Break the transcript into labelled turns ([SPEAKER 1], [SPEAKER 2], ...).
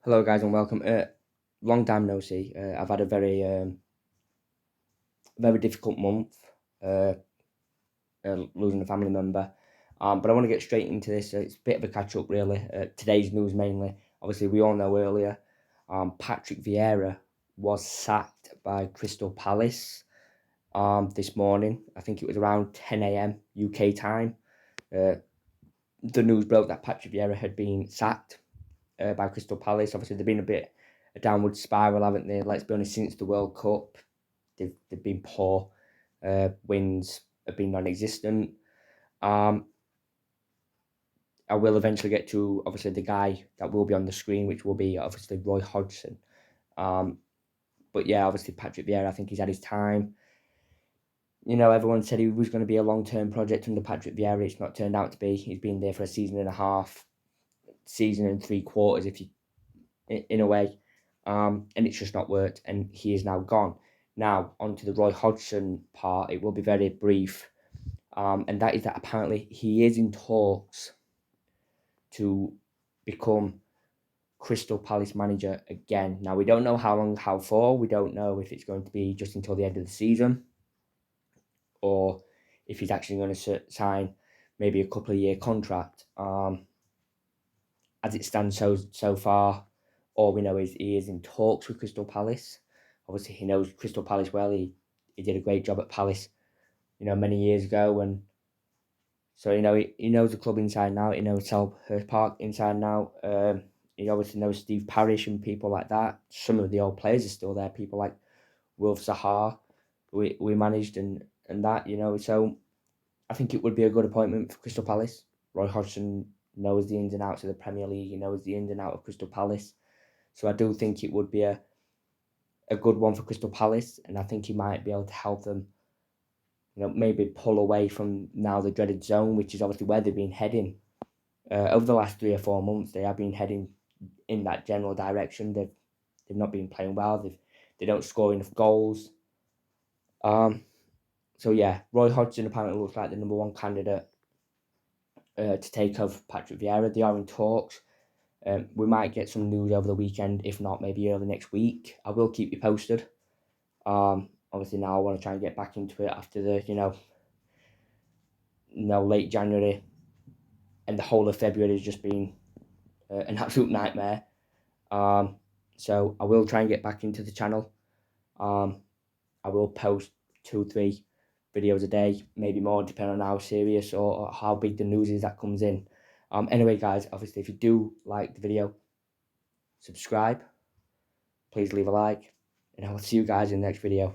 [SPEAKER 1] Hello, guys, and welcome. Long time no see. I've had a very difficult month, uh, losing a family member. But I want to get straight into this. It's a bit of a catch up, really. Today's news mainly. Obviously, we all know earlier, Patrick Vieira was sacked by Crystal Palace this morning. I think it was around 10 a.m. UK time. Uh, the news broke that Patrick Vieira had been sacked by Crystal Palace. Obviously, they've been a downward spiral, haven't they? Let's be honest, since the World Cup, they've been poor. Wins have been non-existent. Um, I will eventually get to obviously the guy that will be on the screen, which will be obviously Roy Hodgson. Um, but yeah, obviously Patrick Vieira, I think he's had his time. Everyone said he was going to be a long-term project under Patrick Vieira. It's not turned out to be. He's been there for a season and a half, season and 3/4, if you in a way, and it's just not worked, and he is now gone. Now, onto the Roy Hodgson part, it will be very brief, and that is that apparently he is in talks to become Crystal Palace manager again. Now, we don't know how long, how for, we don't know if it's going to be just until the end of the season, or if he's actually going to sign maybe a couple of year contract. As it stands so far, all we know is he is in talks with Crystal Palace. Obviously, he knows Crystal Palace well. He did a great job at Palace, many years ago, and so he knows the club inside and out. He knows Selhurst Park inside and out. He obviously knows Steve Parish and people like that. Some of the old players are still there. People like Wilf Zaha, we managed and that. So I think it would be a good appointment for Crystal Palace. Roy Hodgson knows the ins and outs of the Premier League. He knows the ins and outs of Crystal Palace. So I do think it would be a good one for Crystal Palace, and I think he might be able to help them, maybe pull away from now the dreaded zone, which is obviously where they've been heading. Over the last 3 or 4 months, they have been heading in that general direction. They've not been playing well. They don't score enough goals. So yeah, Roy Hodgson apparently looks like the number one candidate to take over Patrick Vieira. They are in talks. We might get some news over the weekend, if not maybe early next week. I will keep you posted. Obviously now I want to try and get back into it after the late January, and the whole of February has just been an absolute nightmare. So I will try and get back into the channel. I will post 2-3 videos a day, maybe more, depending on how serious or how big the news is that comes in. Anyway, guys, obviously if you do like the video, subscribe, please leave a like, and I will see you guys in the next video.